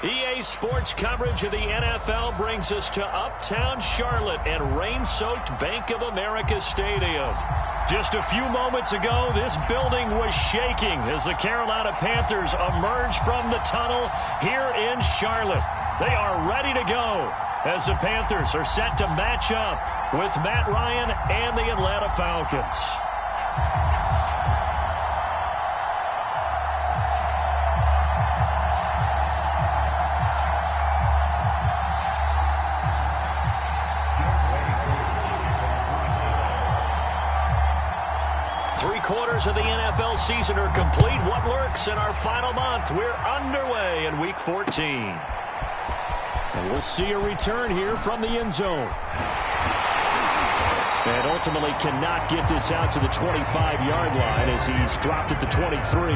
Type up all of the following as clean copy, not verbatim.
EA Sports coverage of the NFL brings us to uptown Charlotte and rain-soaked Bank of America Stadium. Just a few moments ago, this building was shaking as the Carolina Panthers emerged from the tunnel here in Charlotte. They are ready to go as the Panthers are set to match up with Matt Ryan and the Atlanta Falcons. Three-quarters of the NFL season are complete. What lurks in our final month? We're underway in Week 14. And we'll see a return here from the end zone. And ultimately cannot get this out to the 25-yard line as he's dropped at the 23.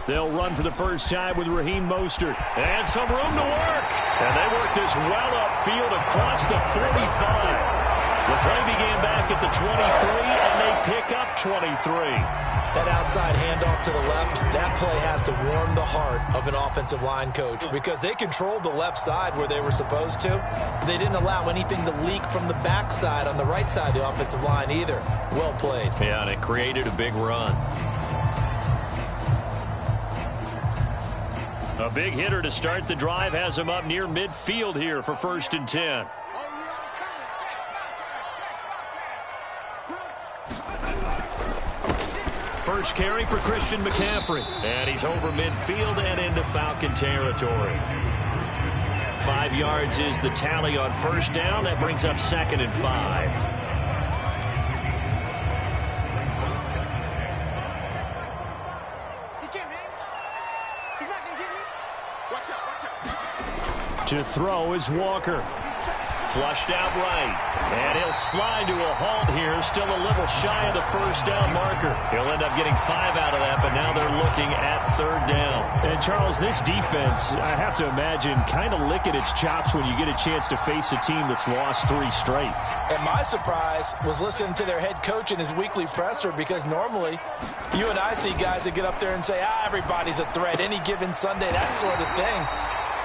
They'll run for the first time with Raheem Mostert. And some room to work. And they work this well upfield across the 45. The play began back at the 23, and they pick up 23. That outside handoff to the left, that play has to warm the heart of an offensive line coach because they controlled the left side where they were supposed to. But they didn't allow anything to leak from the backside on the right side of the offensive line either. Well played. Yeah, and it created a big run. A big hitter to start the drive has him up near midfield here for 1st and 10. First carry for Christian McCaffrey. And he's over midfield and into Falcon territory. 5 yards is the tally on first down. That brings up 2nd and 5. To throw is Walker. Flushed out right. And he'll slide to a halt here. Still a little shy of the first down marker. He'll end up getting 5 out of that, but now they're looking at 3rd down. And, Charles, this defense, I have to imagine, kind of licking its chops when you get a chance to face a team that's lost 3 straight. And my surprise was listening to their head coach in his weekly presser because normally you and I see guys that get up there and say, everybody's a threat any given Sunday, that sort of thing.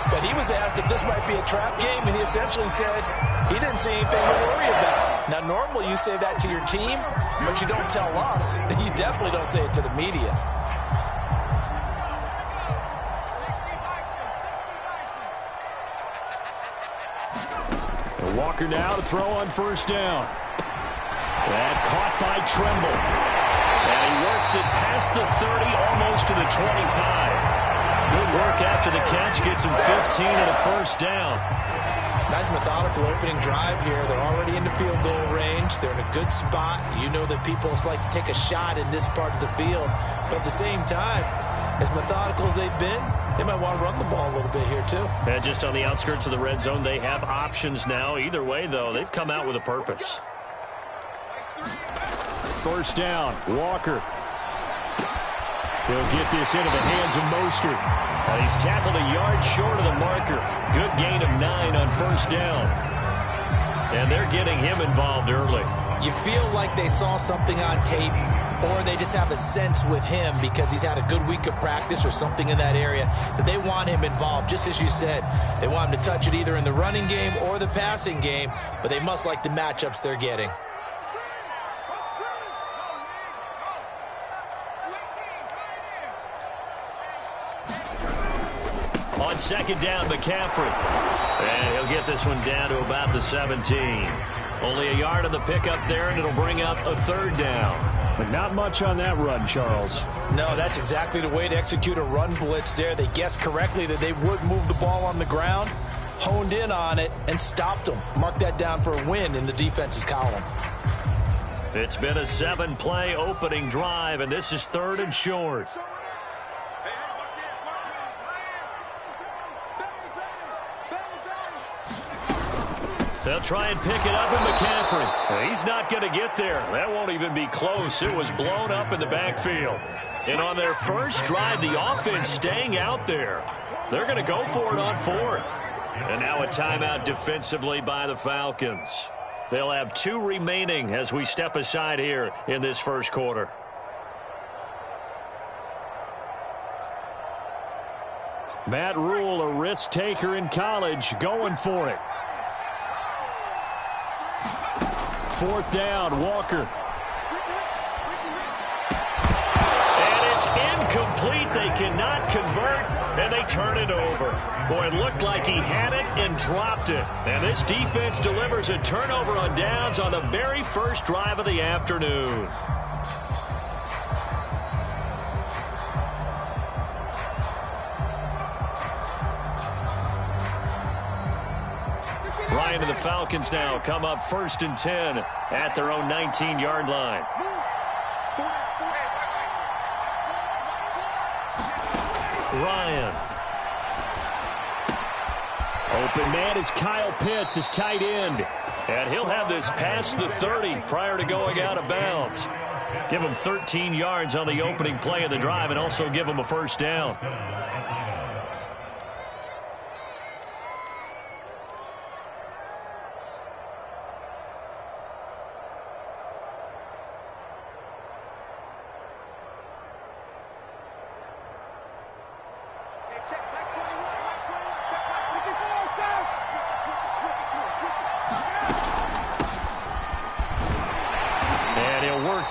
But he was asked if this might be a trap game, and he essentially said he didn't see anything to worry about. Now, normally you say that to your team, but you don't tell us. You definitely don't say it to the media. Walker now to throw on first down. That caught by Tremble. And he works it past the 30, almost to the 25. Good work after the catch. Gets him 15 and a first down. Nice methodical opening drive here. They're already into field goal range. They're in a good spot. You know that people like to take a shot in this part of the field. But at the same time, as methodical as they've been, they might want to run the ball a little bit here too. And just on the outskirts of the red zone, they have options now. Either way, though, they've come out with a purpose. First down, Walker. He'll get this into the hands of Mostert. He's tackled a yard short of the marker. Good gain of 9 on first down. And they're getting him involved early. You feel like they saw something on tape, or they just have a sense with him because he's had a good week of practice or something in that area that they want him involved, just as you said. They want him to touch it either in the running game or the passing game, but they must like the matchups they're getting. On second down, McCaffrey. And he'll get this one down to about the 17. Only a yard on the pickup there, and it'll bring up a 3rd down. But not much on that run, Charles. No, that's exactly the way to execute a run blitz there. They guessed correctly that they would move the ball on the ground, honed in on it, and stopped them. Mark that down for a win in the defense's column. It's been a 7-play opening drive, and this is 3rd and short. They'll try and pick it up in McCaffrey. He's not going to get there. That won't even be close. It was blown up in the backfield. And on their first drive, the offense staying out there. They're going to go for it on fourth. And now a timeout defensively by the Falcons. They'll have 2 remaining as we step aside here in this first quarter. Matt Rule, a risk taker in college, going for it. 4th down, Walker. And it's incomplete. They cannot convert, and they turn it over. Boy, it looked like he had it and dropped it. And this defense delivers a turnover on downs on the very first drive of the afternoon. Ryan and the Falcons now come up 1st and 10 at their own 19-yard line. Ryan. Open man is Kyle Pitts, his tight end. And he'll have this past the 30 prior to going out of bounds. Give him 13 yards on the opening play of the drive and also give him a first down.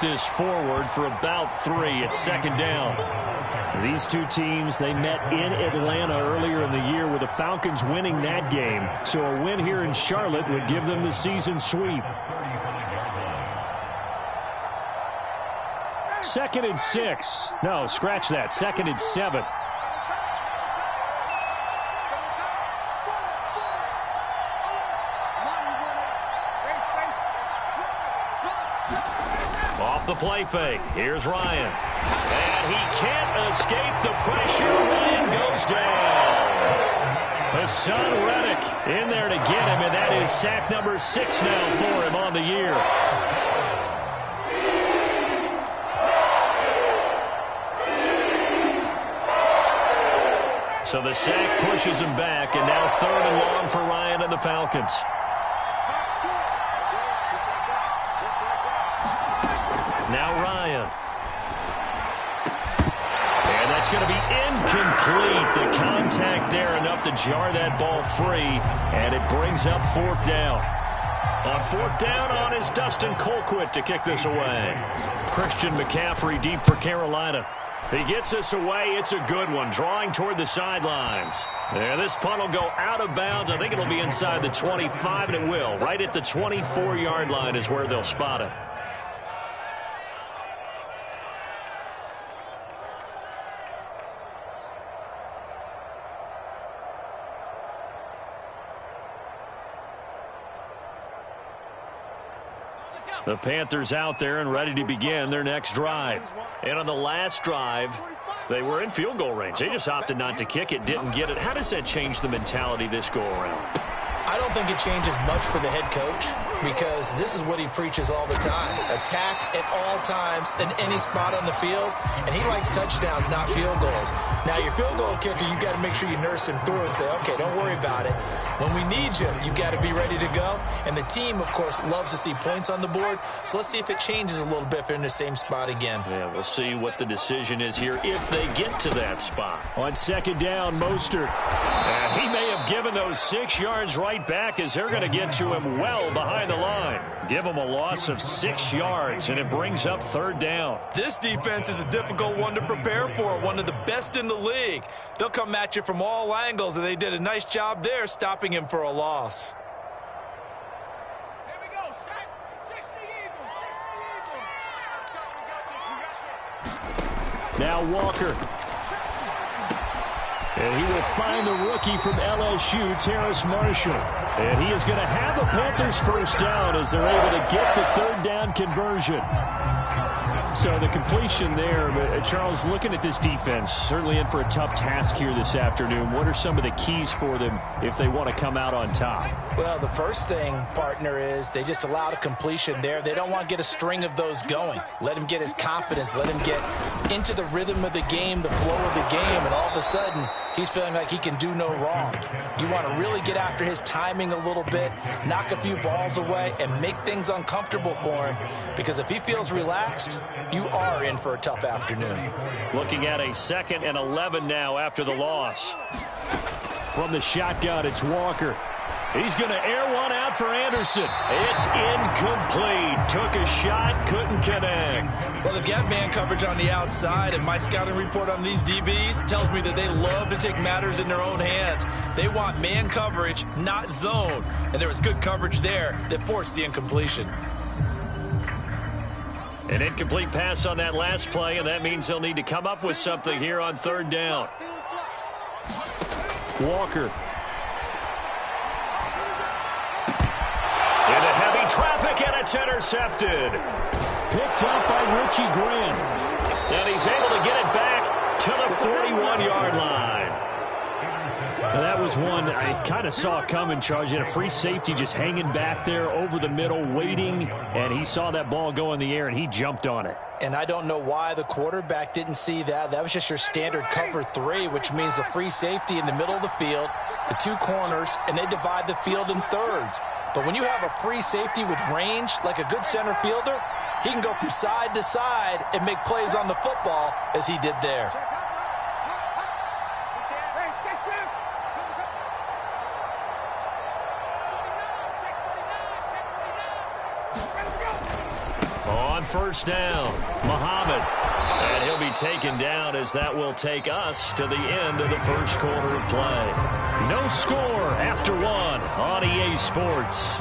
This forward for about 3 at 2nd down. These two teams, they met in Atlanta earlier in the year with the Falcons winning that game. So a win here in Charlotte would give them the season sweep. 2nd and 6. No, scratch that. 2nd and 7. The play fake. Here's Ryan. And he can't escape the pressure. Ryan goes down. Hassan Reddick in there to get him, and that is sack number 6 now for him on the year. So the sack pushes him back, and now 3rd and long for Ryan and the Falcons. Now Ryan. And that's going to be incomplete. The contact there enough to jar that ball free. And it brings up 4th down. On 4th down on is Dustin Colquitt to kick this away. Christian McCaffrey deep for Carolina. He gets this away. It's a good one. Drawing toward the sidelines. And this punt will go out of bounds. I think it'll be inside the 25, and it will. Right at the 24-yard line is where they'll spot it. The Panthers out there and ready to begin their next drive. And on the last drive, they were in field goal range. They just opted not to kick it, didn't get it. How does that change the mentality this go-around? I don't think it changes much for the head coach because this is what he preaches all the time. Attack at all times in any spot on the field, and he likes touchdowns, not field goals. Now, your field goal kicker, you got to make sure you nurse him through and say, okay, don't worry about it. When we need you, you got to be ready to go. And the team, of course, loves to see points on the board. So let's see if it changes a little bit if they're in the same spot again. Yeah, we'll see what the decision is here if they get to that spot. On 2nd down, Mostert. And he may have given those 6 yards right back as they're going to get to him well behind the line. Give him a loss of 6 yards, and it brings up 3rd down. This defense is a difficult one to prepare for, one of the best in the league. They'll come at you from all angles, and they did a nice job there stopping him for a loss. Here we go, 60 Eagles. Now Walker. And he will find the rookie from LSU, Terrace Marshall. And he is going to have a Panthers first down as they're able to get the 3rd down conversion. So the completion there, but Charles, looking at this defense, certainly in for a tough task here this afternoon. What are some of the keys for them if they want to come out on top? Well, the first thing, partner, is they just allowed a completion there. They don't want to get a string of those going. Let him get his confidence. Let him get into the rhythm of the game, the flow of the game, and all of a sudden, he's feeling like he can do no wrong. You want to really get after his timing a little bit, knock a few balls away, and make things uncomfortable for him. Because if he feels relaxed, you are in for a tough afternoon. Looking at a 2nd and 11 now after the loss. From the shotgun, it's Walker. He's going to air one out for Anderson. It's incomplete. Took a shot, couldn't connect. Well, they've got man coverage on the outside, and my scouting report on these DBs tells me that they love to take matters in their own hands. They want man coverage, not zone. And there was good coverage there that forced the incompletion. An incomplete pass on that last play, and that means they'll need to come up with something here on 3rd down. Walker. Into heavy traffic, and it's intercepted. Picked up by Richie Graham. And he's able to get it back to the 41-yard line. Now that was one I kind of saw coming, Charles. You had a free safety just hanging back there over the middle, waiting, and he saw that ball go in the air, and he jumped on it. And I don't know why the quarterback didn't see that. That was just your standard cover 3, which means a free safety in the middle of the field, the 2 corners, and they divide the field in thirds. But when you have a free safety with range, like a good center fielder, he can go from side to side and make plays on the football as he did there. On 1st down, Muhammad. And he'll be taken down as that will take us to the end of the 1st quarter of play. No score after 1 on EA Sports.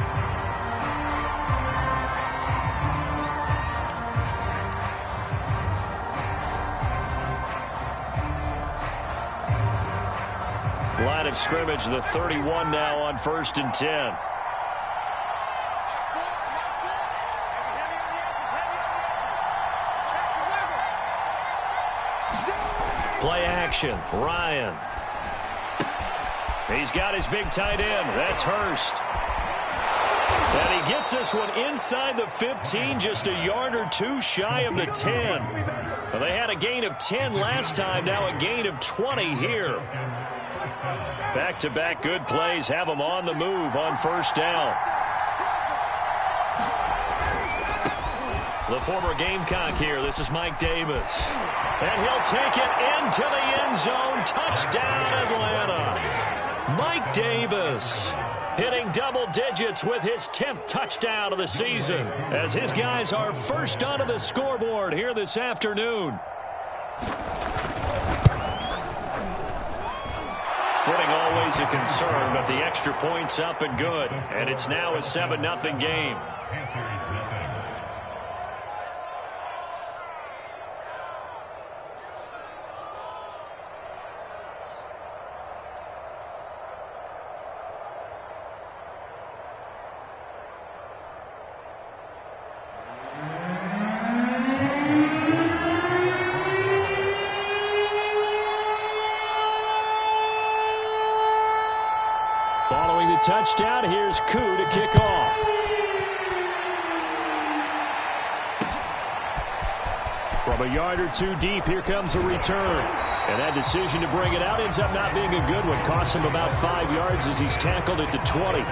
Line of scrimmage, the 31 now on 1st and 10. Play action, Ryan. He's got his big tight end. That's Hurst. And he gets this one inside the 15, just a yard or 2 shy of the 10. Well, they had a gain of 10 last time, now a gain of 20 here. Back-to-back good plays have them on the move on 1st down. The former Gamecock here. This is Mike Davis. And he'll take it into the end zone. Touchdown, Atlanta. Mike Davis hitting double digits with his 10th touchdown of the season as his guys are first onto the scoreboard here this afternoon. Footing always a concern, but the extra point's up and good. And it's now a 7-0 game. Following the touchdown, here's Koo to kick off. From a yard or 2 deep, here comes a return. And that decision to bring it out ends up not being a good one. Costs him about 5 yards as he's tackled at the 20.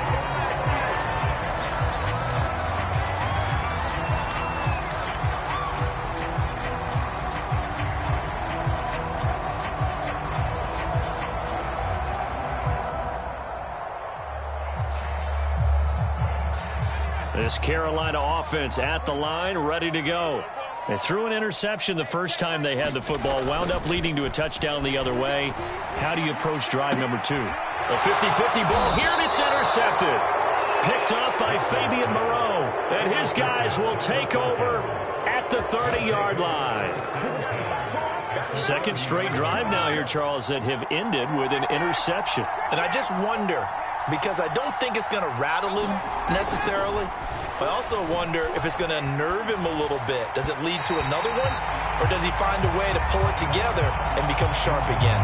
This Carolina offense at the line, ready to go. They threw an interception the first time they had the football, wound up leading to a touchdown the other way. How do you approach drive number 2? A 50-50 ball here, and it's intercepted. Picked up by Fabian Moreau, and his guys will take over at the 30-yard line. Second straight drive now here, Charles, that have ended with an interception. And I just wonder, because I don't think it's going to rattle him necessarily, I also wonder if it's going to unnerve him a little bit. Does it lead to another one? Or does he find a way to pull it together and become sharp again?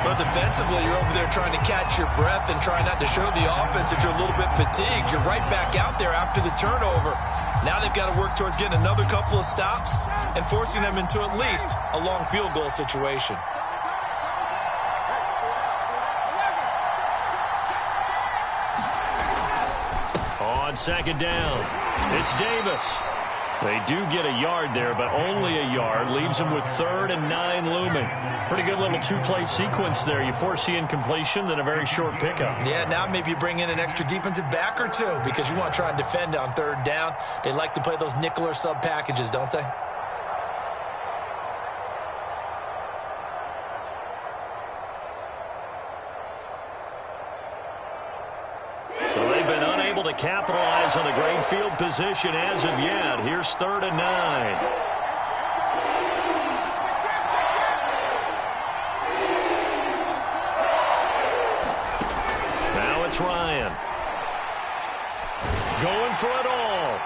Well, defensively, you're over there trying to catch your breath and try not to show the offense that you're a little bit fatigued. You're right back out there after the turnover. Now they've got to work towards getting another couple of stops and forcing them into at least a long field goal situation. On second down, it's Davis. They do get a yard there, but only a yard. Leaves them with 3rd and 9 looming. Pretty good little two-play sequence there. You force the incompletion, then a very short pickup. Yeah, now maybe you bring in an extra defensive back or two because you want to try and defend on 3rd down. They like to play those nickel or sub packages, don't they? To capitalize on a great field position as of yet. Here's 3rd and 9. Now it's Ryan. Going for it all.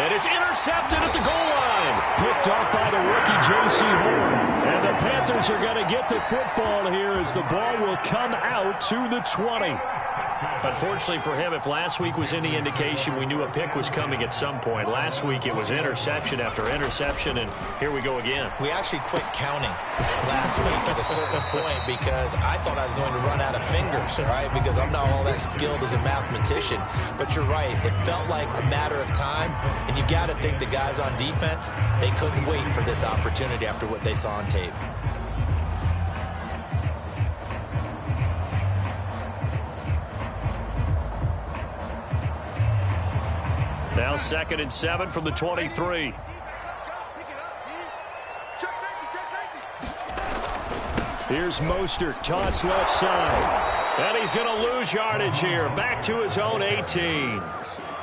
And it's intercepted at the goal line. Picked off by the rookie J.C. Horn. And the Panthers are going to get the football here as the ball will come out to the 20. Unfortunately for him, if last week was any indication, we knew a pick was coming at some point. Last week it was interception after interception, and here we go again. We actually quit counting last week at a certain point because I thought I was going to run out of fingers, right? Because I'm not all that skilled as a mathematician. But you're right. It felt like a matter of time, and you got to think the guys on defense, they couldn't wait for this opportunity after what they saw on tape. Now 2nd and 7 from the 23. Here's Mostert, toss left side. And he's going to lose yardage here. Back to his own 18.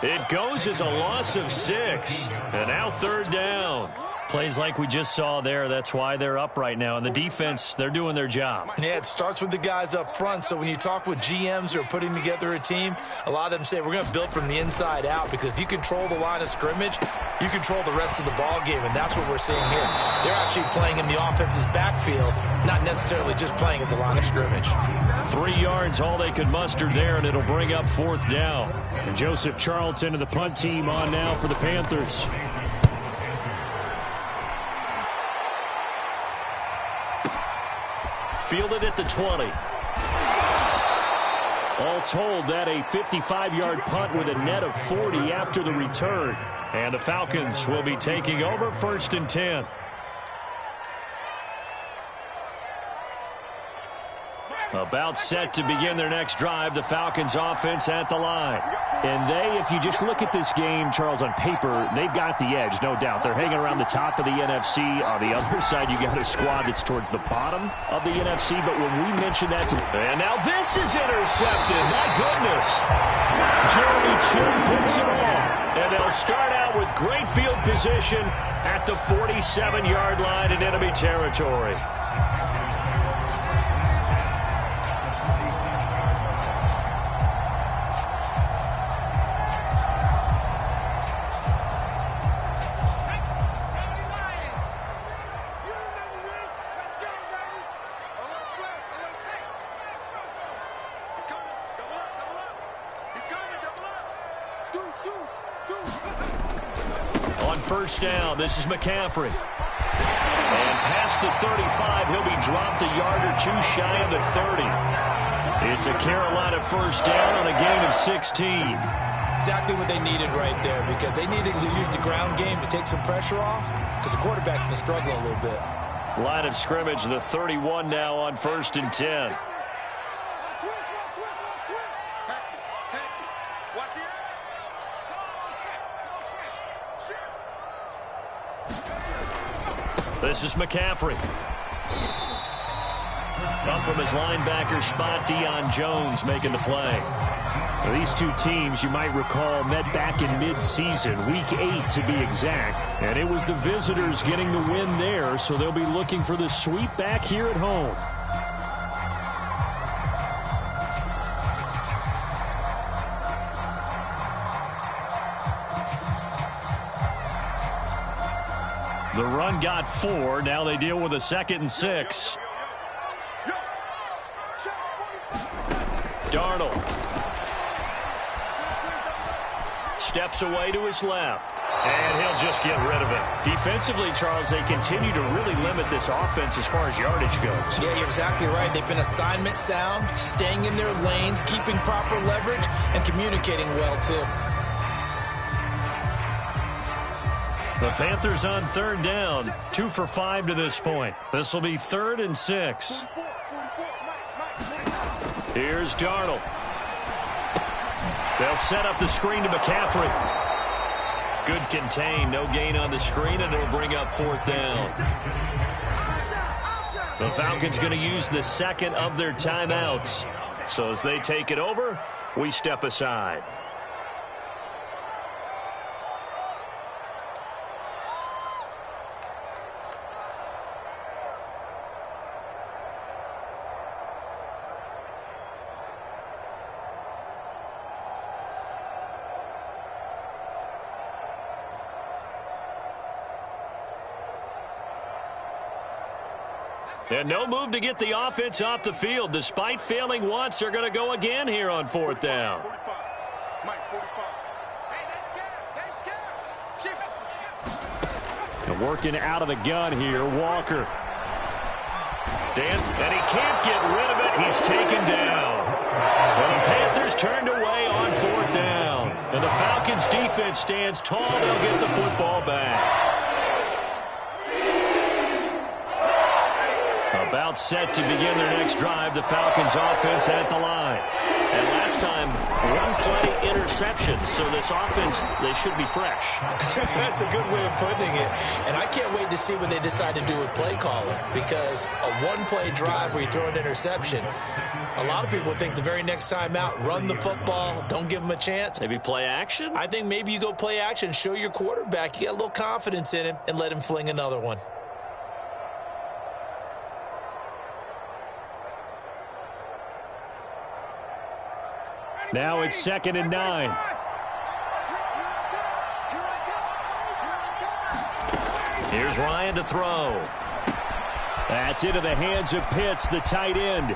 It goes as a loss of 6. And now 3rd down. Plays like we just saw there. That's why they're up right now. And the defense, they're doing their job. Yeah, it starts with the guys up front. So when you talk with GMs who are putting together a team, a lot of them say we're going to build from the inside out because if you control the line of scrimmage, you control the rest of the ball game, and that's what we're seeing here. They're actually playing in the offense's backfield, not necessarily just playing at the line of scrimmage. 3 yards, all they could muster there, and it'll bring up 4th down. And Joseph Charlton and the punt team on now for the Panthers. Fielded at the 20. All told, that a 55-yard punt with a net of 40 after the return. And the Falcons will be taking over 1st and 10. About set to begin their next drive, the Falcons offense at the line. And they, if you just look at this game, Charles, on paper, they've got the edge, no doubt. They're hanging around the top of the NFC. On the other side, you got a squad that's towards the bottom of the NFC. But when we mention that and now this is intercepted. My goodness. Jeremy Chin picks it off. And they'll start out with great field position at the 47-yard line in enemy territory. First down, this is McCaffrey. And past the 35, he'll be dropped a yard or two shy of the 30. It's a Carolina first down on a gain of 16. Exactly what they needed right there because they needed to use the ground game to take some pressure off because the quarterback's been struggling a little bit. Line of scrimmage, the 31 now on 1st and 10. This is McCaffrey. Up from his linebacker spot, Deion Jones making the play. Now, these two teams, you might recall, met back in mid-season, Week 8 to be exact. And it was the visitors getting the win there, so they'll be looking for the sweep back here at home. The run got 4. Now they deal with a 2nd and 6. Darnold steps away to his left. And he'll just get rid of it. Defensively, Charles, they continue to really limit this offense as far as yardage goes. Yeah, you're exactly right. They've been assignment sound, staying in their lanes, keeping proper leverage, and communicating well, too. The Panthers on 3rd down. 2 for 5 to this point. This will be 3rd and 6. Here's Darnold. They'll set up the screen to McCaffrey. Good contain, no gain on the screen, and it'll bring up 4th down. The Falcons going to use the 2nd of their timeouts. So as they take it over, we step aside. And no move to get the offense off the field. Despite failing once, they're going to go again here on 4th down. And working out of the gun here, Walker. And he can't get rid of it. He's taken down. And the Panthers turned away on 4th down. And the Falcons' defense stands tall. They'll get the football back. About set to begin their next drive, the Falcons offense at the line. And last time, 1-play interception, so this offense, they should be fresh. That's a good way of putting it. And I can't wait to see what they decide to do with play calling, because a 1-play drive where you throw an interception, a lot of people think the very next time out, run the football, don't give them a chance. Maybe play action? I think maybe you go play action, show your quarterback, you get a little confidence in him, and let him fling another one. Now it's 2nd and 9. Here's Ryan to throw. That's into the hands of Pitts, the tight end.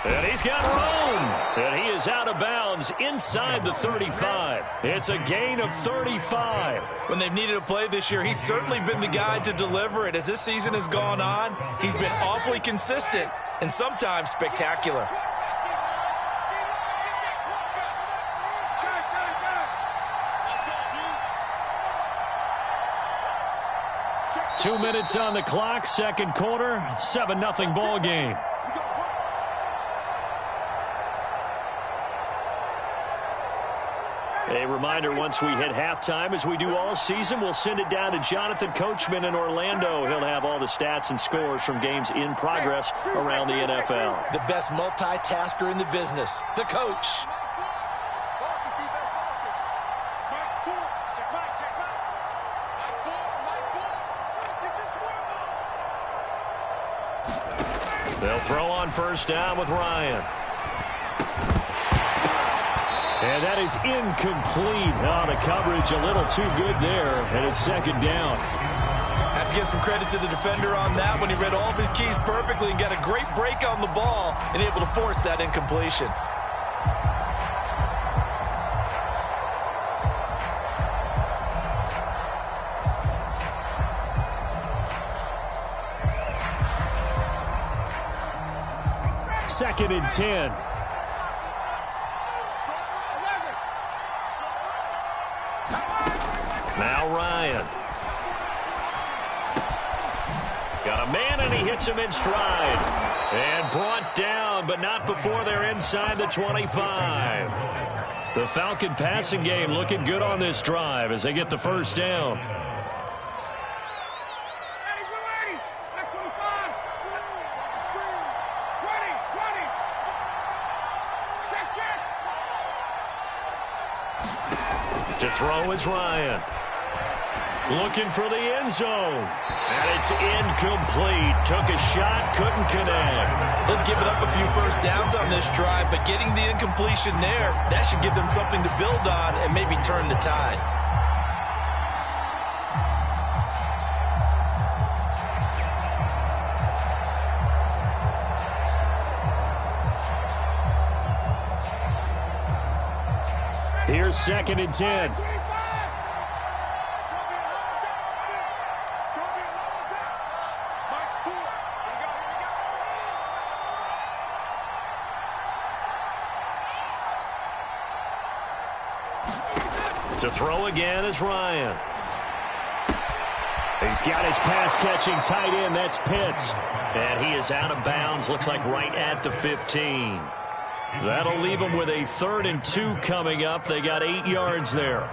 And he's got room. And he is out of bounds inside the 35. It's a gain of 35. When they've needed a play this year, he's certainly been the guy to deliver it. As this season has gone on, he's been awfully consistent and sometimes spectacular. 2 minutes on the clock, 2nd quarter, 7-0 ball game. A reminder, once we hit halftime, as we do all season, we'll send it down to Jonathan Coachman in Orlando. He'll have all the stats and scores from games in progress around the NFL. The best multitasker in the business, the coach. They'll throw on 1st down with Ryan. And that is incomplete. Oh, the coverage a little too good there, and it's 2nd down. Have to give some credit to the defender on that one. He read all of his keys perfectly and got a great break on the ball and able to force that incompletion. Second and 10. Now Ryan. Got a man, and he hits him in stride. And brought down, but not before they're inside the 25. The Falcon passing game looking good on this drive as they get the 1st down. To throw is Ryan. Looking for the end zone. And it's incomplete. Took a shot, couldn't connect. They've given up a few 1st downs on this drive, but getting the incompletion there, that should give them something to build on and maybe turn the tide. 2nd and 10. To throw again is Ryan. He's got his pass-catching tight end. That's Pitts. And he is out of bounds. Looks like right at the 15. That'll leave them with a 3rd and 2 coming up. They got 8 yards there.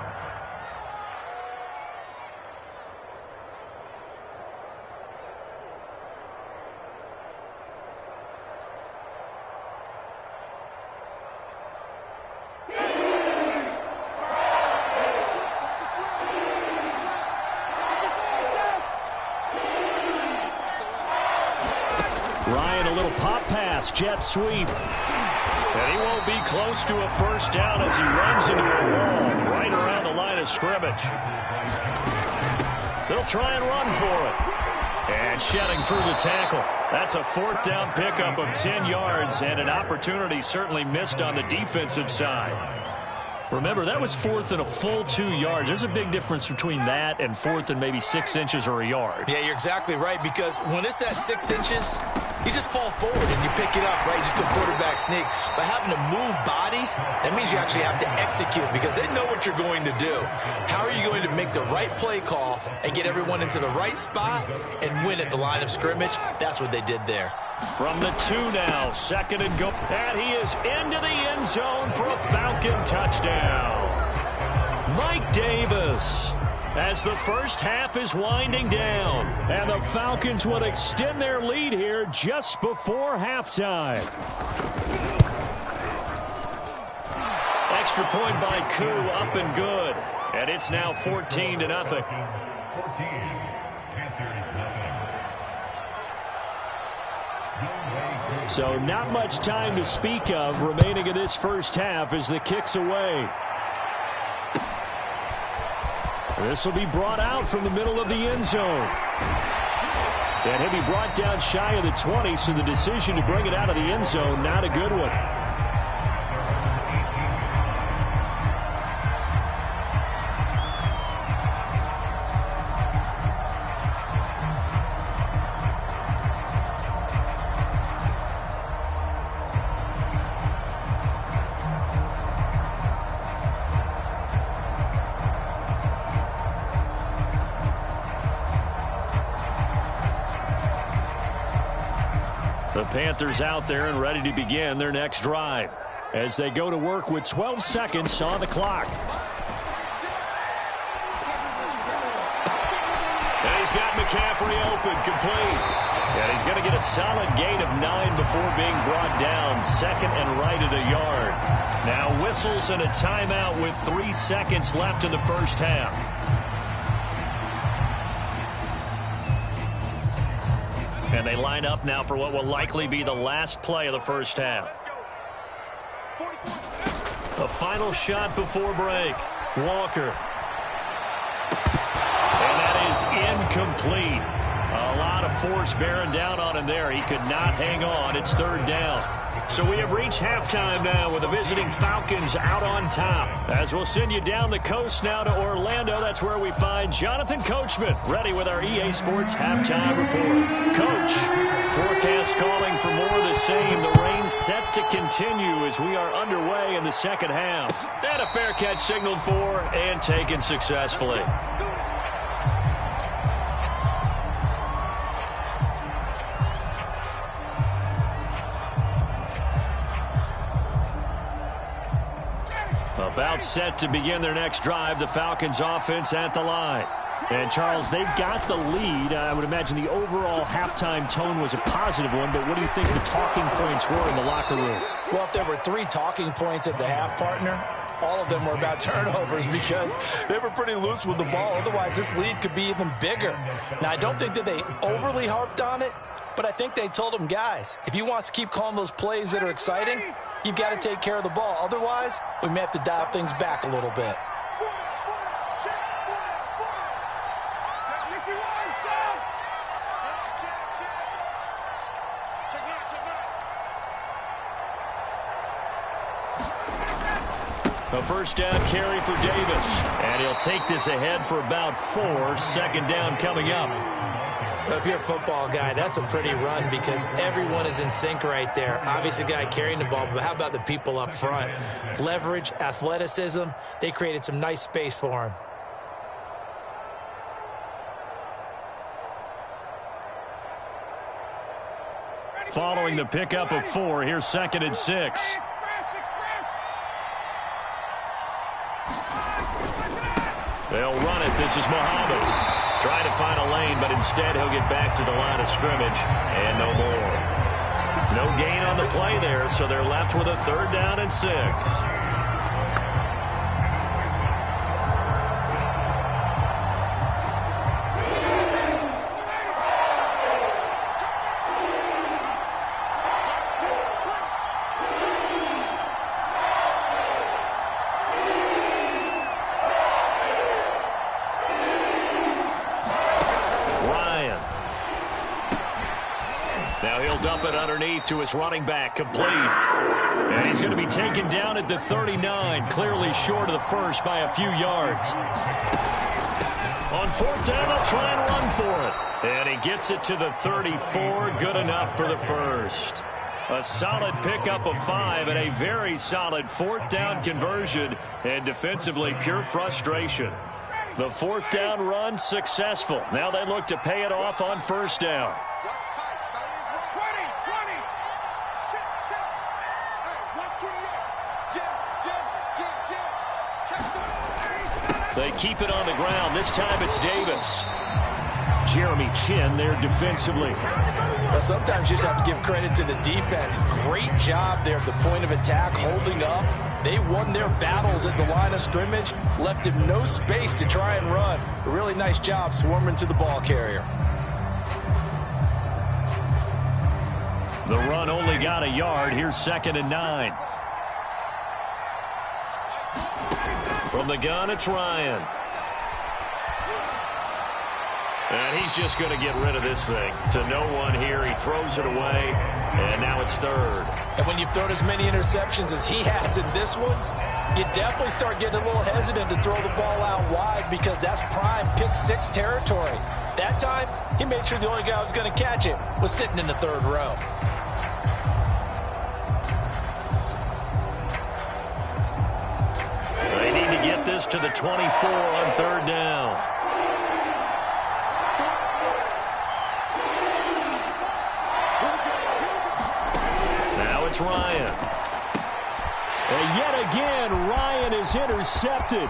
Ryan, a little pop pass, jet sweep. And he won't be close to a first down as he runs into a wall right around the line of scrimmage. They'll try and run for it. And shedding through the tackle. That's a 4th down pickup of 10 yards and an opportunity certainly missed on the defensive side. Remember, that was 4th and a full 2 yards. There's a big difference between that and 4th and maybe 6 inches or a yard. Yeah, you're exactly right, because when it's at 6 inches, you just fall forward and you pick it up, right? Just go quarterback sneak. But having to move bodies, that means you actually have to execute because they know what you're going to do. How are you going to make the right play call and get everyone into the right spot and win at the line of scrimmage? That's what they did there. From the 2 now, 2nd and go. And he is into the end zone for a Falcon touchdown. Mike Davis, as the first half is winding down. And the Falcons would extend their lead here just before halftime. Extra point by Koo, up and good. And it's now 14-0. So not much time to speak of remaining in this first half as the kick's away. This will be brought out from the middle of the end zone. And he'll be brought down shy of the 20, so the decision to bring it out of the end zone, not a good one. The Panthers out there and ready to begin their next drive as they go to work with 12 seconds on the clock. And he's got McCaffrey open, complete. And he's going to get a solid gain of 9 before being brought down. 2nd and right at a yard. Now whistles and a timeout with 3 seconds left in the first half. And they line up now for what will likely be the last play of the first half. A final shot before break. Walker. And that is incomplete. A lot of force bearing down on him there. He could not hang on. It's 3rd down. So we have reached halftime now with the visiting Falcons out on top. As we'll send you down the coast now to Orlando. That's where we find Jonathan Coachman ready with our EA Sports halftime report. Coach, forecast calling for more of the same. The rain set to continue as we are underway in the second half. And a fair catch signaled for and taken successfully. About set to begin their next drive, the Falcons offense at the line. And, Charles, they've got the lead. I would imagine the overall halftime tone was a positive one, but what do you think the talking points were in the locker room? Well, if there were 3 talking points at the half, partner, all of them were about turnovers because they were pretty loose with the ball. Otherwise, this lead could be even bigger. Now, I don't think that they overly harped on it, but I think they told them, guys, if you want to keep calling those plays that are exciting, you've got to take care of the ball. Otherwise, we may have to dial things back a little bit. A first down carry for Davis. And he'll take this ahead for about 4. Second down coming up. If you're a football guy, that's a pretty run because everyone is in sync right there. Obviously, the guy carrying the ball, but how about the people up front? Leverage, athleticism, they created some nice space for him. Following the pickup of 4, here's 2nd and 6. They'll run it. This is Muhammad. Trying to find a lane, but instead he'll get back to the line of scrimmage and no more. No gain on the play there, so they're left with a 3rd down and 6. Dump it underneath to his running back, complete. And he's going to be taken down at the 39, clearly short of the first by a few yards. On 4th down, they'll try and run for it. And he gets it to the 34, good enough for the first. A solid pickup of 5 and a very solid 4th down conversion. And defensively, pure frustration. The 4th down run successful. Now they look to pay it off on 1st down. They keep it on the ground. This time it's Davis. Jeremy Chin there defensively. Well, sometimes you just have to give credit to the defense. Great job there at the point of attack, holding up. They won their battles at the line of scrimmage, left him no space to try and run. A really nice job swarming to the ball carrier. The run only got a yard. Here's 2nd and 9. From the gun, it's Ryan. And he's just going to get rid of this thing. To no one here. He throws it away, and now it's 3rd. And when you've thrown as many interceptions as he has in this one, you definitely start getting a little hesitant to throw the ball out wide because that's prime pick 6 territory. That time, he made sure the only guy who was going to catch it was sitting in the 3rd row. They need to get this to the 24 on 3rd down. Now it's Ryan. And yet again, Ryan is intercepted.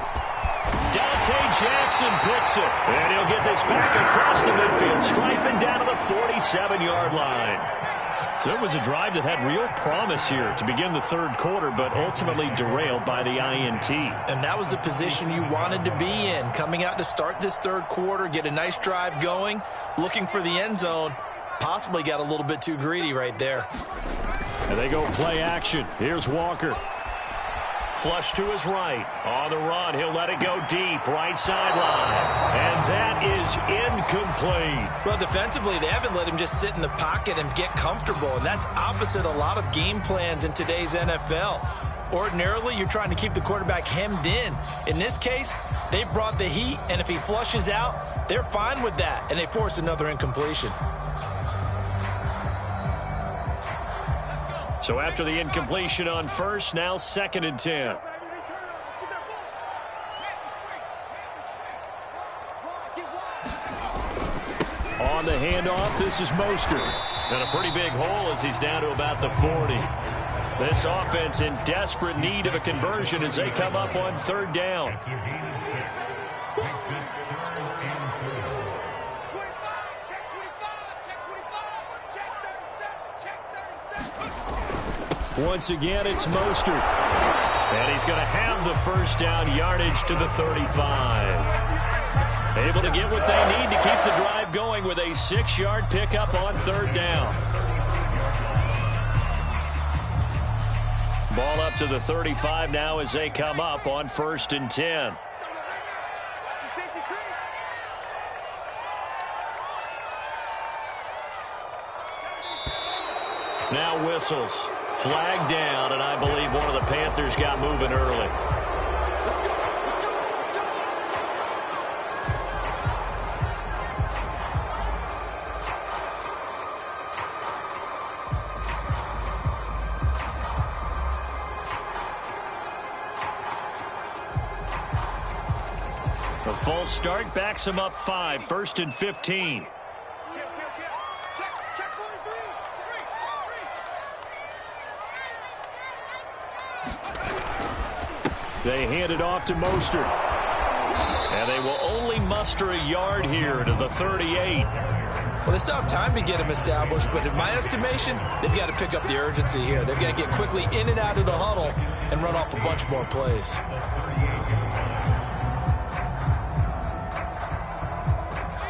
Dante Jackson picks it. And he'll get this back across the midfield, striping down to the 47-yard line. So it was a drive that had real promise here to begin the 3rd quarter, but ultimately derailed by the INT. And that was the position you wanted to be in, coming out to start this 3rd quarter, get a nice drive going, looking for the end zone. Possibly got a little bit too greedy right there. And they go play action. Here's Walker. Flush to his right. On the run, he'll let it go deep. Right sideline. And that is incomplete. Well, defensively, they haven't let him just sit in the pocket and get comfortable. And that's opposite a lot of game plans in today's NFL. Ordinarily, you're trying to keep the quarterback hemmed in. In this case, they brought the heat, and if he flushes out, they're fine with that. And they force another incompletion. So after the incompletion on first, now 2nd and 10. On the handoff, this is Mostert. And a pretty big hole as he's down to about the 40. This offense in desperate need of a conversion as they come up on 3rd down. Once again, it's Mostert. And he's going to have the first down, yardage to the 35. Able to get what they need to keep the drive going with a 6-yard pickup on 3rd down. Ball up to the 35 now as they come up on 1st and 10. Now whistles. Flag down, and I believe one of the Panthers got moving early. A false start backs him up 5, 1st and 15. They hand it off to Mostert. And they will only muster a yard here to the 38. Well, they still have time to get him established, but in my estimation, they've got to pick up the urgency here. They've got to get quickly in and out of the huddle and run off a bunch more plays.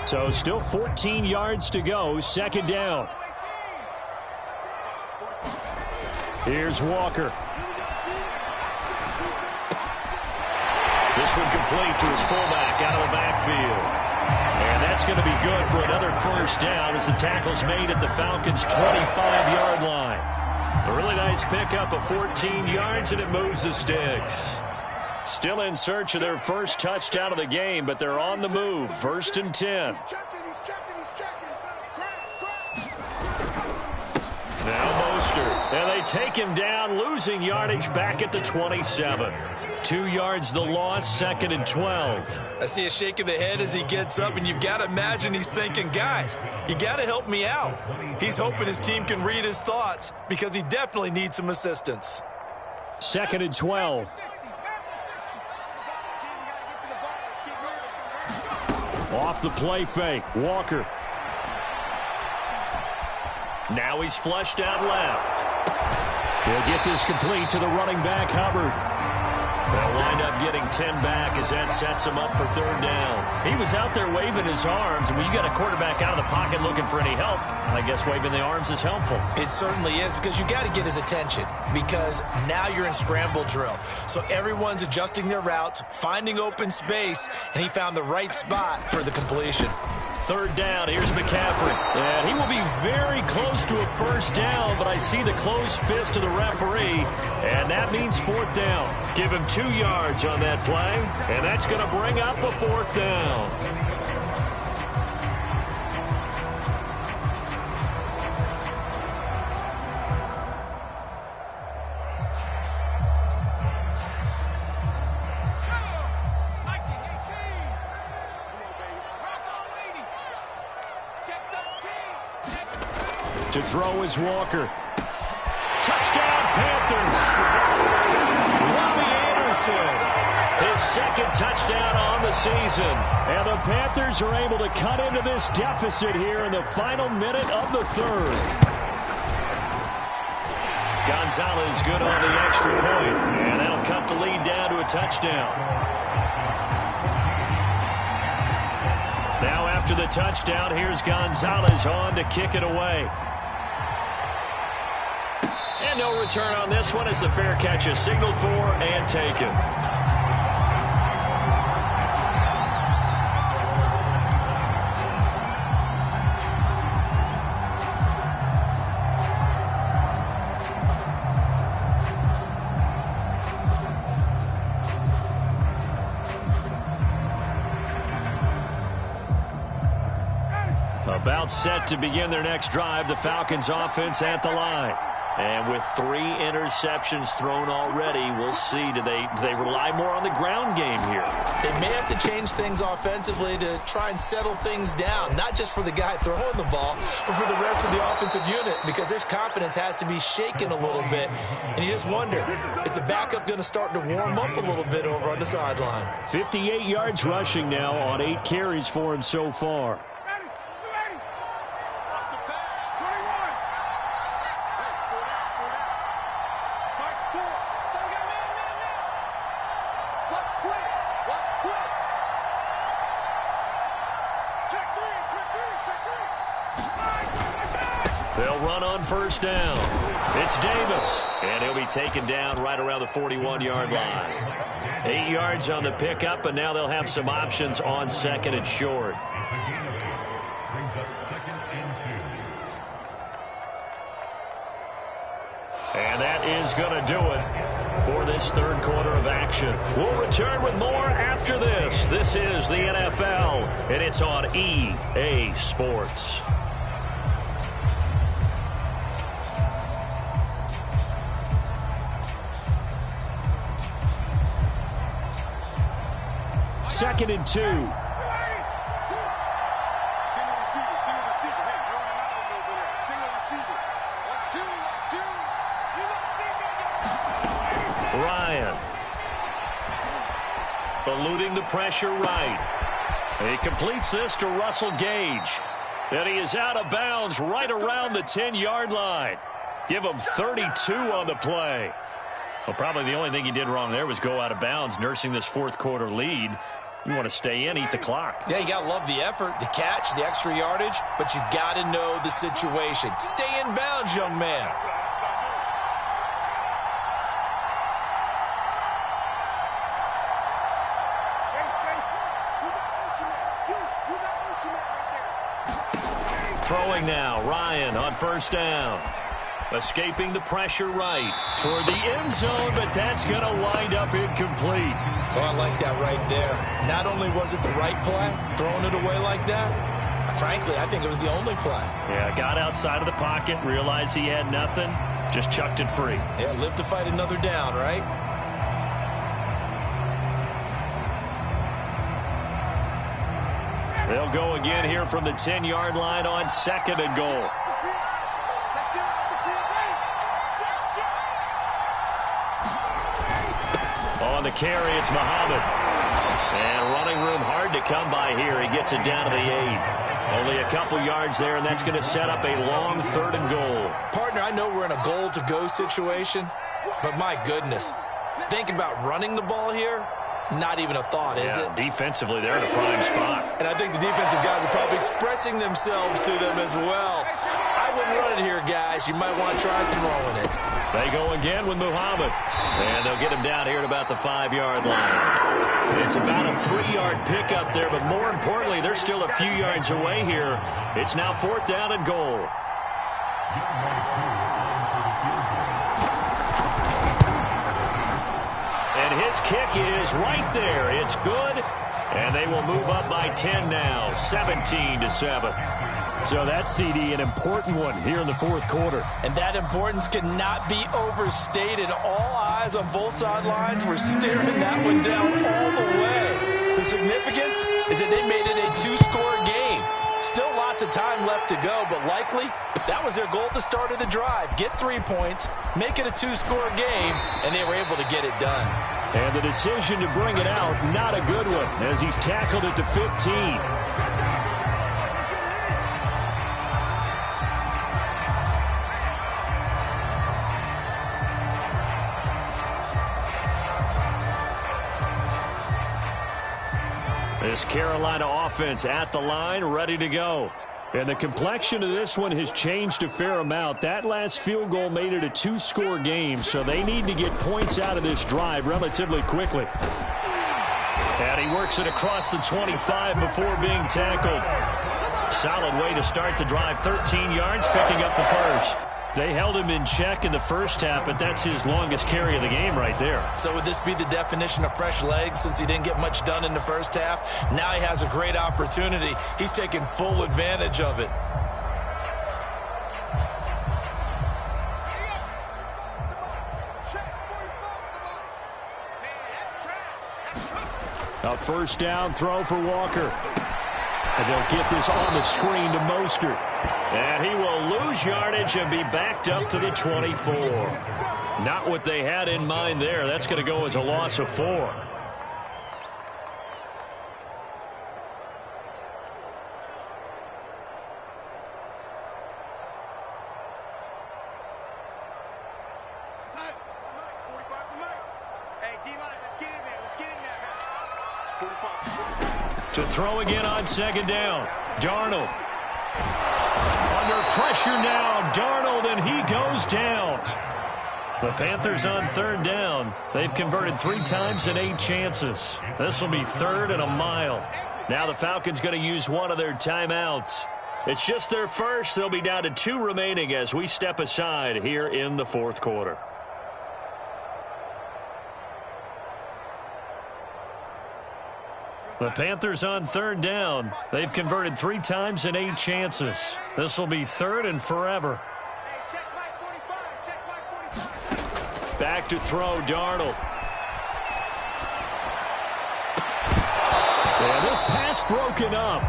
So still 14 yards to go, 2nd down. Here's Walker. This one complete to his fullback out of the backfield. And that's going to be good for another 1st down as the tackle's made at the Falcons' 25-yard line. A really nice pickup of 14 yards, and it moves the sticks. Still in search of their first touchdown of the game, but they're on the move. 1st and 10. Now Mostert. And they take him down, losing yardage back at the 27. 2 yards the loss, 2nd and 12. I see a shake of the head as he gets up, and you've got to imagine he's thinking, guys, you got to help me out. He's hoping his team can read his thoughts because he definitely needs some assistance. 2nd and 12. Off the play fake, Walker. Now he's flushed out left. He'll get this complete to the running back, Hubbard. They'll wind up getting 10 back as that sets him up for 3rd down. He was out there waving his arms, and when you got a quarterback out of the pocket looking for any help, I guess waving the arms is helpful. It certainly is, because you got to get his attention, because now you're in scramble drill. So everyone's adjusting their routes, finding open space, and he found the right spot for the completion. 3rd down, here's McCaffrey. And he will be very close to a 1st down, but I see the closed fist of the referee, and that means 4th down. Give him 2 yards on that play, and that's going to bring up a 4th down. To throw is Walker. Touchdown, Panthers. Robbie Anderson, his 2nd touchdown on the season. And the Panthers are able to cut into this deficit here in the final minute of the 3rd. Gonzalez good on the extra point, and that'll cut the lead down to a touchdown. Now after the touchdown, here's Gonzalez on to kick it away. And no return on this one as the fair catch is signaled for and taken. About set to begin their next drive, the Falcons offense at the line. And with 3 interceptions thrown already, we'll see. Do they rely more on the ground game here? They may have to change things offensively to try and settle things down, not just for the guy throwing the ball, but for the rest of the offensive unit, because their confidence has to be shaken a little bit. And you just wonder, is the backup going to start to warm up a little bit over on the sideline? 58 yards rushing now on 8 carries for him so far. They'll run on 1st down. It's Davis, and he'll be taken down right around the 41-yard line. 8 yards on the pickup, and now they'll have some options on 2nd and short. And that is going to do it for this 3rd quarter of action. We'll return with more after this. This is the NFL, and it's on EA Sports. 2nd and 2. Ryan. Eluding the pressure right. He completes this to Russell Gage. And he is out of bounds right around the 10-yard line. Give him 32 on the play. Well, probably the only thing he did wrong there was go out of bounds, nursing this fourth-quarter lead. You want to stay in, eat the clock. Yeah, you got to love the effort, the catch, the extra yardage, but you got to know the situation. Stay in bounds, young man. Throwing now, Ryan on first down. Escaping the pressure right toward the end zone, but that's going to wind up incomplete. Oh, I like that right there. Not only was it the right play, throwing it away like that, frankly, I think it was the only play. Yeah, got outside of the pocket, realized he had nothing, just chucked it free. Yeah, live to fight another down, right? They'll go again here from the 10-yard line on 2nd and goal. On the carry, it's Muhammad. And running room hard to come by here. He gets it down to the 8. Only a couple yards there, and that's going to set up a long 3rd and goal. Partner, I know we're in a goal-to-go situation, but my goodness, think about running the ball here. Not even a thought, is it? Defensively, they're in a prime spot. And I think the defensive guys are probably expressing themselves to them as well. I wouldn't run it here, guys. You might want to try throwing it. They go again with Muhammad. And they'll get him down here at about the 5-yard line. It's about a 3-yard pickup there, but more importantly, they're still a few yards away here. It's now 4th down and goal. His kick is right there. It's good. And they will move up by 10 now, 17-7. So that CD, an important one here in the 4th quarter. And that importance cannot be overstated. All eyes on both sidelines were staring that one down all the way. The significance is that they made it a 2-score game. Still lots of time left to go, but likely that was their goal at the start of the drive. Get 3 points, make it a 2-score game, and they were able to get it done. And the decision to bring it out, not a good one, as he's tackled at the 15. This Carolina offense at the line, ready to go. And the complexion of this one has changed a fair amount. That last field goal made it a 2-score game, so they need to get points out of this drive relatively quickly. And he works it across the 25 before being tackled. Solid way to start the drive. 13 yards, picking up the first. They held him in check in the first half, but that's his longest carry of the game right there. So would this be the definition of fresh legs since he didn't get much done in the first half? Now he has a great opportunity. He's taking full advantage of it. A first down throw for Walker. And they'll get this on the screen to Mostert. And he will lose yardage and be backed up to the 24. Not what they had in mind there. That's going to go as a loss of 4. To throw again on 2nd down. Darnold. Under pressure now. Darnold, and he goes down. The Panthers on 3rd down. They've converted 3 times in 8 chances. This will be 3rd and a mile. Now the Falcons going to use one of their timeouts. It's just their first. They'll be down to 2 remaining as we step aside here in the 4th quarter. The Panthers on 3rd down. They've converted 3 times in 8 chances. This will be 3rd and forever. Back to throw, Darnold. This pass broken up.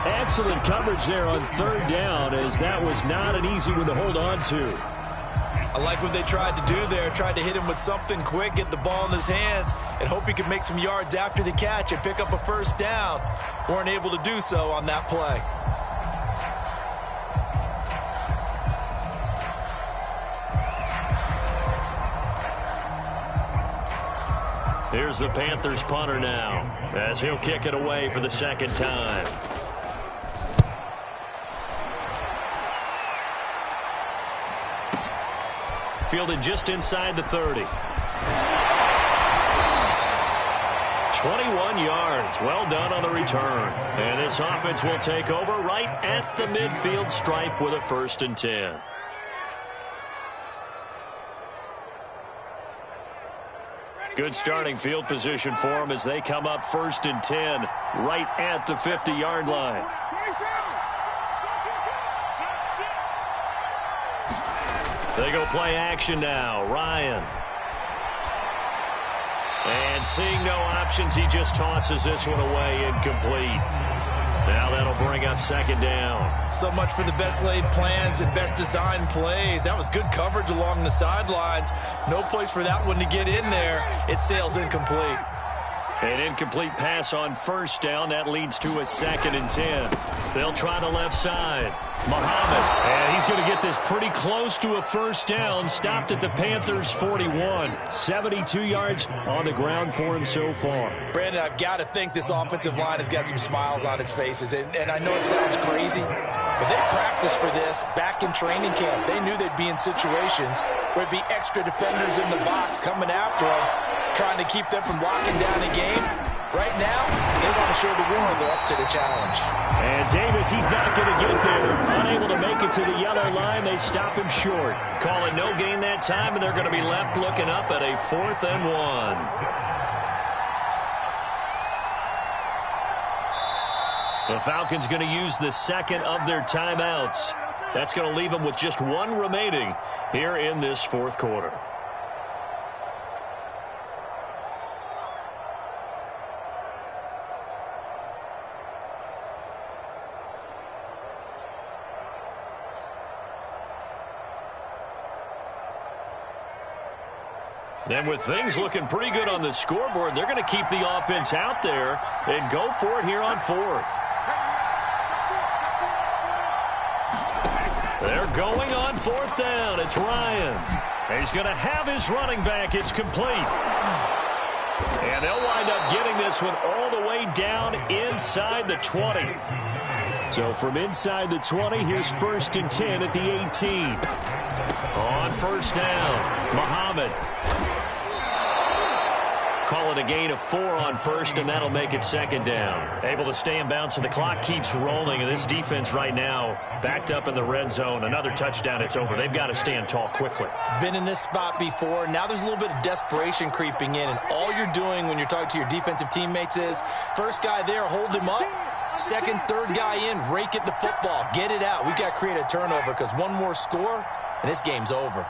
Excellent coverage there on third down, as that was not an easy one to hold on to. I like what they tried to do there. Tried to hit him with something quick, get the ball in his hands, and hope he could make some yards after the catch and pick up a first down. Weren't able to do so on that play. Here's the Panthers punter now, as he'll kick it away for the second time. Fielded just inside the 30. 21 yards. Well done on the return. And this offense will take over right at the midfield stripe with a 1st and 10. Good starting field position for them as they come up 1st and 10 right at the 50-yard line. They go play action now. Ryan. And seeing no options, he just tosses this one away, incomplete. Now that'll bring up 2nd down. So much for the best laid plans and best designed plays. That was good coverage along the sidelines. No place for that one to get in there. It sails incomplete. An incomplete pass on 1st down. That leads to a 2nd and 10. They'll try the left side. Muhammad. And he's going to get this pretty close to a 1st down. Stopped at the Panthers' 41. 72 yards on the ground for him so far. Brandon, I've got to think this offensive line has got some smiles on its faces. And I know it sounds crazy, but they practiced for this back in training camp. They knew they'd be in situations where it'd be extra defenders in the box coming after them, trying to keep them from locking down a game. Right now, they want to show the world they're up to the challenge. And Davis, he's not going to get there. Unable to make it to the yellow line. They stop him short. Call it no gain that time, and they're going to be left looking up at a 4th and 1. The Falcons going to use the 2nd of their timeouts. That's going to leave them with just 1 remaining here in this 4th quarter. Then with things looking pretty good on the scoreboard, they're going to keep the offense out there and go for it here on 4th. They're going on 4th down. It's Ryan. He's going to have his running back. It's complete. And they'll wind up getting this one all the way down inside the 20. So from inside the 20, here's 1st and 10 at the 18. On 1st down, Muhammad. Call it a gain of 4 on 1st, and that'll make it 2nd down. Able to stay in bounds, so the clock keeps rolling. And this defense right now backed up in the red zone. Another touchdown, it's over. They've got to stand tall quickly. Been in this spot before. Now there's a little bit of desperation creeping in, and all you're doing when you're talking to your defensive teammates is, first guy there, hold him up. 2nd, 3rd guy in, rake at the football. Get it out. We've got to create a turnover because one more score, and this game's over.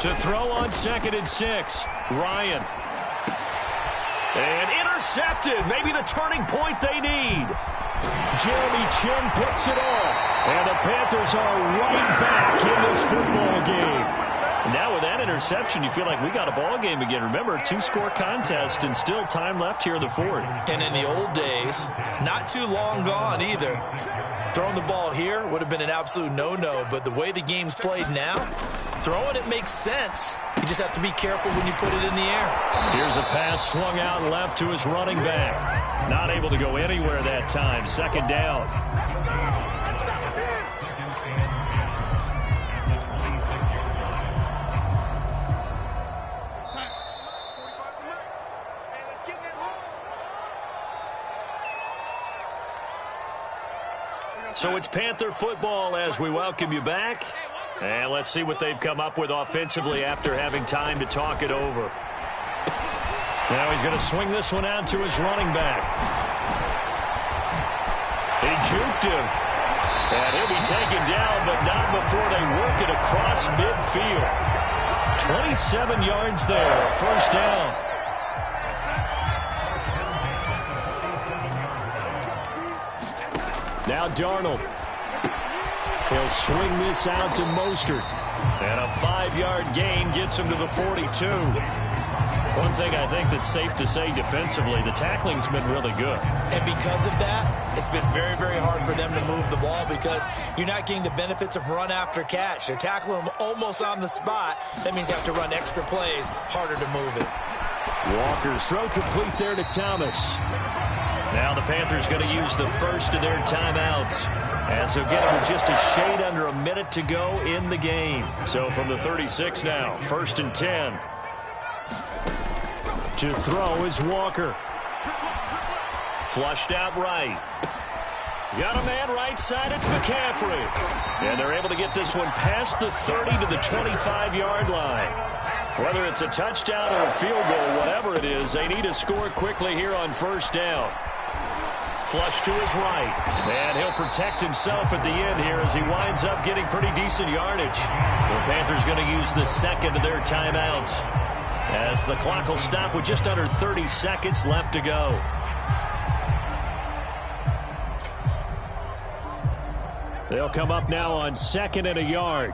To throw on 2nd and 6, Ryan. And intercepted. Maybe the turning point they need. Jeremy Chin picks it off. And the Panthers are right back in this football game. Now with that interception, you feel like we got a ball game again. Remember, 2-score contest and still time left here in the 4th. And in the old days, not too long gone either. Throwing the ball here would have been an absolute no-no, but the way the game's played now, throwing it makes sense. You just have to be careful when you put it in the air. Here's a pass swung out left to his running back. Not able to go anywhere that time. 2nd down. So it's Panther football as we welcome you back. And let's see what they've come up with offensively after having time to talk it over. Now he's going to swing this one out to his running back. He juked him. And he'll be taken down, but not before they work it across midfield. 27 yards there, 1st down. Now Darnold. He'll swing this out to Mostert. And a 5-yard gain gets him to the 42. One thing I think that's safe to say defensively, the tackling's been really good. And because of that, it's been very, very hard for them to move the ball because you're not getting the benefits of run after catch. They're tackling them almost on the spot. That means you have to run extra plays, harder to move it. Walker's throw complete there to Thomas. Now the Panthers going to use the first of their timeouts, as they'll get it with just a shade under a minute to go in the game. So from the 36 now, 1st and 10. To throw is Walker. Flushed out right. Got a man right side, it's McCaffrey. And they're able to get this one past the 30 to the 25-yard line. Whether it's a touchdown or a field goal, whatever it is, they need to score quickly here on 1st down. Flush to his right. And he'll protect himself at the end here as he winds up getting pretty decent yardage. The Panthers going to use the second of their timeouts, as the clock will stop with just under 30 seconds left to go. They'll come up now on 2nd and a yard.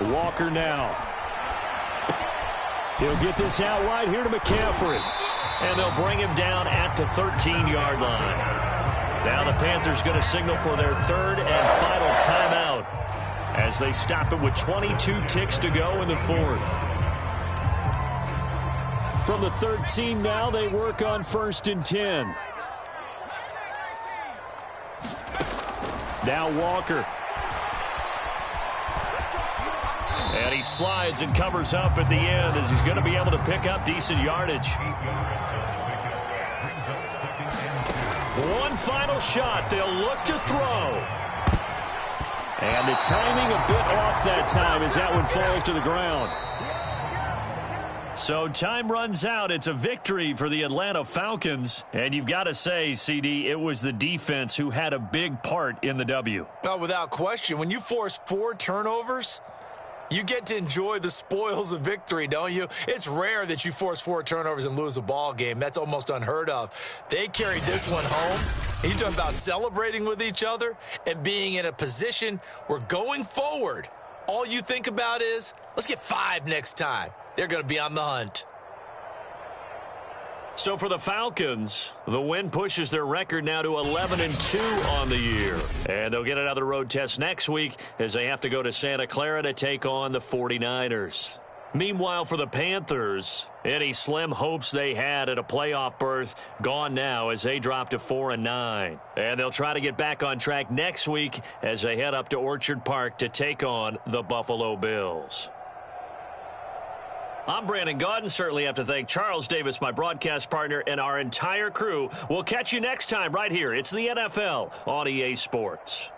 Walker now. He'll get this out wide here to McCaffrey. And they'll bring him down at the 13-yard line. Now the Panthers going to signal for their 3rd and final timeout, as they stop it with 22 ticks to go in the 4th. From the 13 now, they work on 1st and 10. Now Walker. And he slides and covers up at the end, as he's going to be able to pick up decent yardage. One final shot. They'll look to throw. And the timing a bit off that time as that one falls to the ground. So time runs out. It's a victory for the Atlanta Falcons. And you've got to say, CD, it was the defense who had a big part in the W. Well, without question, when you force 4 turnovers, you get to enjoy the spoils of victory, don't you? It's rare that you force 4 turnovers and lose a ball game. That's almost unheard of. They carried this one home. You talk about celebrating with each other and being in a position where going forward, all you think about is, let's get 5 next time. They're going to be on the hunt. So for the Falcons, the win pushes their record now to 11-2 on the year. And they'll get another road test next week as they have to go to Santa Clara to take on the 49ers. Meanwhile, for the Panthers, any slim hopes they had at a playoff berth gone now as they drop to 4-9. And they'll try to get back on track next week as they head up to Orchard Park to take on the Buffalo Bills. I'm Brandon Gaudin. Certainly have to thank Charles Davis, my broadcast partner, and our entire crew. We'll catch you next time right here. It's the NFL on EA Sports.